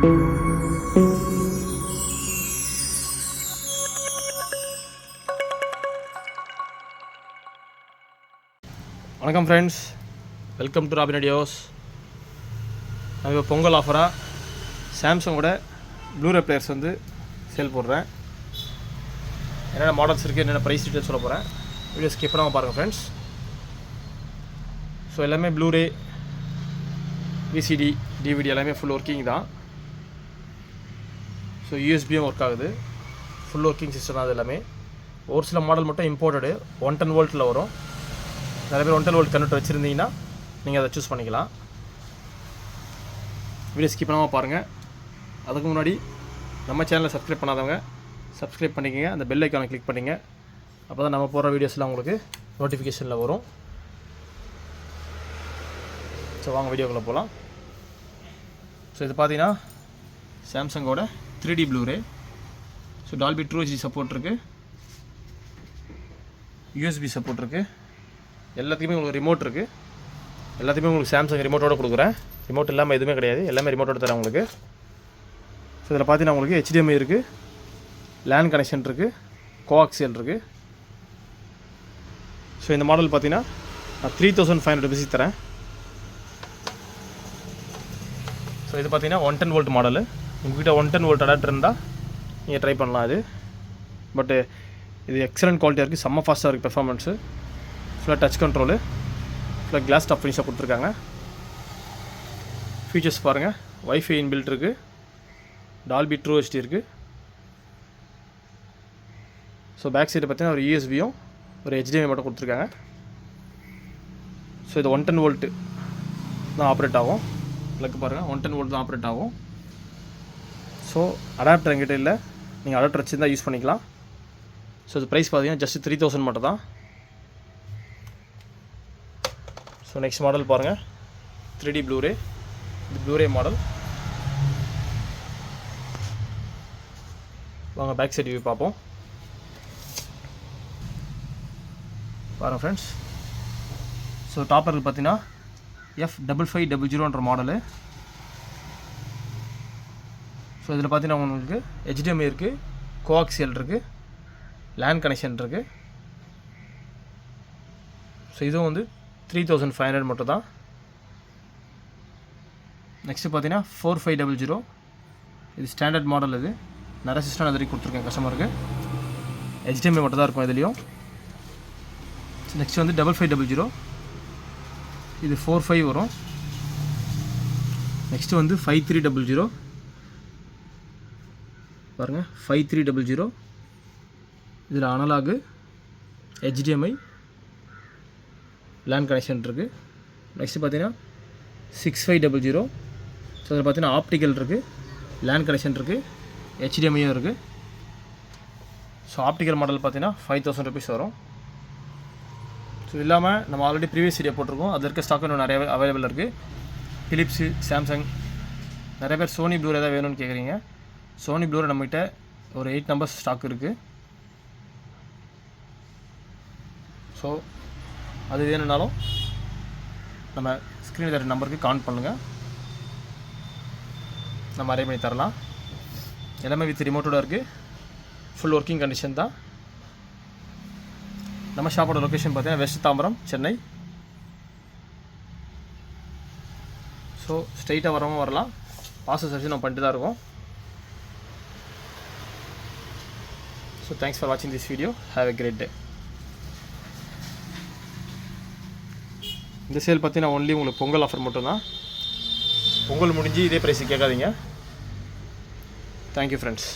வணக்கம் friends, welcome to robin ideas. நான் இப்போ பொங்கல் ஆஃபராக சாம்சங்கோட ப்ளூரே பிளேயர்ஸ் வந்து சேல் போடுறேன். என்னென்ன மாடல்ஸ் இருக்குது, என்னென்ன ப்ரைஸ் டீட்டெயில் சொல்ல போகிறேன். வீடியோ ஸ்கிப் பண்ணாமல் பாருங்கள் ஃப்ரெண்ட்ஸ். ஸோ எல்லாமே ப்ளூரே, விசிடி, டிவிடி எல்லாமே ஃபுல் ஒர்க்கிங் தான். ஸோ யூஎஸ்பியும் ஒர்க் ஆகுது. ஃபுல் ஒர்க்கிங் சிஸ்டம் தான் அது எல்லாமே. ஒரு சில மாடல் மட்டும் இம்போர்ட்டடு 110 வோல்ட்டில் வரும். நிறைய பேர் 110 வோல்ட் கன்வெர்ட்டர் வச்சுருந்தீங்கன்னா நீங்கள் அதை சூஸ் பண்ணிக்கலாம். வீடியோ ஸ்கிப் பண்ணாமல் பாருங்கள். அதுக்கு முன்னாடி நம்ம சேனலை சப்ஸ்கிரைப் பண்ணாதவங்க சப்ஸ்கிரைப் பண்ணிக்கங்க. அந்த பெல் ஐக்கானை கிளிக் பண்ணிங்க. அப்போ தான் நம்ம போடுற வீடியோஸ்லாம் உங்களுக்கு நோட்டிஃபிகேஷனில் வரும். ஸோ வாங்க வீடியோக்குள்ளே போகலாம். ஸோ இது பார்த்தீங்கன்னா சாம்சங்கோட 3D Blu-ray. So Dolby true HD support இருக்குது, யூஎஸ்பி சப்போர்ட் இருக்குது. எல்லாத்துக்குமே உங்களுக்கு ரிமோட் இருக்குது. எல்லாத்தையுமே உங்களுக்கு சாம்சங் ரிமோட்டோடு கொடுக்குறேன். ரிமோட் இல்லாமல் எதுவுமே கிடையாது, எல்லாமே ரிமோட்டோடு தரேன் உங்களுக்கு. ஸோ இதில் பார்த்தீங்கன்னா உங்களுக்கு HDMI இருக்குது, லேன் கனெக்ஷன் இருக்குது, கோஆக்சியல் இருக்குது. ஸோ இந்த மாடல் பார்த்தீங்கன்னா நான் 3500 rupees தரேன். ஸோ இது பார்த்தீங்கன்னா 110 வோல்ட் மாடலு. உங்கள்கிட்ட 110 வோல்ட் அடாப்டர் இருந்தால் நீங்கள் ட்ரை பண்ணலாம். அது பட்டு இது எக்ஸலண்ட் குவாலிட்டியாக இருக்குது, செம்ம ஃபாஸ்ட்டாக இருக்குது பெர்ஃபார்மன்ஸு. ஃபுல்லாக டச் கண்ட்ரோலு, ஃபுல்லாக கிளாஸ் டாப் ஃபினிஷாக கொடுத்துருக்காங்க. ஃபீச்சர்ஸ் பாருங்கள், வைஃபை இன்பில்ட் இருக்குது, டால்பி ட்ரூ ஹெச்டி இருக்குது. ஸோ பேக் சைடு பார்த்தீங்கன்னா ஒரு யூஎஸ்பியும் ஒரு HDMI மட்டும் கொடுத்துருக்காங்க. ஸோ இது 110 வோல்ட்டு தான் ஆப்ரேட் ஆகும். ப்ளக் பாருங்கள், 110 வோல்ட் தான் ஆப்ரேட் ஆகும். ஸோ அடாப்டர் எங்கிட்ட இல்லை, நீங்கள் அடாப்டர் வச்சுருந்தால் யூஸ் பண்ணிக்கலாம். ஸோ இது ப்ரைஸ் பார்த்தீங்கன்னா ஜஸ்ட் 3000 மட்டும் தான். ஸோ நெக்ஸ்ட் மாடல் பாருங்கள், 3D ப்ளூரே. இது ப்ளூரே மாடல். வாங்க பேக் சைடு வியூ பார்ப்போம். பாருங்கள் ஃப்ரெண்ட்ஸ். ஸோ டாப்பர் பார்த்தீங்கன்னா F5500 மாடலு. ஸோ இதில் பார்த்தீங்கன்னா உங்களுக்கு HDMI இருக்குது, கோஆக்சியல் இருக்குது, லேன் கனெக்ஷன் இருக்குது. ஸோ இதுவும் வந்து 3500 மட்டும் தான். நெக்ஸ்ட்டு பார்த்தீங்கன்னா 4500. இது ஸ்டாண்டர்ட் மாடல். இது நிறைய சிஸ்டம் அது வரைக்கும் கொடுத்துருக்கேன் கஸ்டமருக்கு. HDMI மட்டும் தான் இருக்கும் இதுலேயும். நெக்ஸ்ட் வந்து 5500. இது 45 வரும். நெக்ஸ்ட்டு வந்து 5300. பாருங்கள், 5300. இதில் அனலாகு, HDMI, லேன் கனெக்ஷன் இருக்குது. நெக்ஸ்ட்டு பார்த்தீங்கன்னா 6500. ஸோ அதில் பார்த்தீங்கன்னா ஆப்டிக்கல் இருக்குது, லேன் கனெக்ஷன் இருக்குது, HDMIயும் இருக்குது. ஸோ ஆப்டிக்கல் மாடல் பார்த்தீங்கன்னா 5000 rupees வரும். ஸோ இல்லாமல் நம்ம ஆல்ரெடி ப்ரீவியஸ் வீடியோ போட்டிருக்கோம், அது இருக்க ஸ்டாக் இன்னும் நிறைய அவைலபிள் இருக்குது. பிலிப்ஸு, சாம்சங், நிறைய பேர் சோனி ப்ளூரே தான் வேணும்னு கேட்குறீங்க. சோனி ப்ளூரே நம்மகிட்ட ஒரு 8 numbers ஸ்டாக் இருக்குது. ஸோ அது வேணும்னாலும் நம்ம ஸ்க்ரீனில் தர நம்பருக்கு கான்டாக்ட் பண்ணுங்கள், நம்ம அரேஞ்ச் பண்ணி தரலாம். எல்லாமே வித் ரிமோட்டோட இருக்குது, ஃபுல் ஒர்க்கிங் கண்டிஷன் தான். நம்ம ஷாப்போட லொக்கேஷன் பார்த்தீங்கன்னா வெஸ்ட் தாம்பரம், சென்னை. ஸோ ஸ்ட்ரைட்டாக வரவும் வரலாம், பாசஸ் வச்சு நம்ம பண்ணிட்டு தான் இருக்கோம். ஸோ தேங்க்ஸ் ஃபார் வாட்சிங் this video. Have a great day. இந்த சேல் பார்த்தீங்கன்னா ஒன்லி உங்களுக்கு பொங்கல் ஆஃபர் மட்டும்தான். பொங்கல் முடிஞ்சு இதே ப்ரைஸுக்கு கேட்காதீங்க. Thank you friends.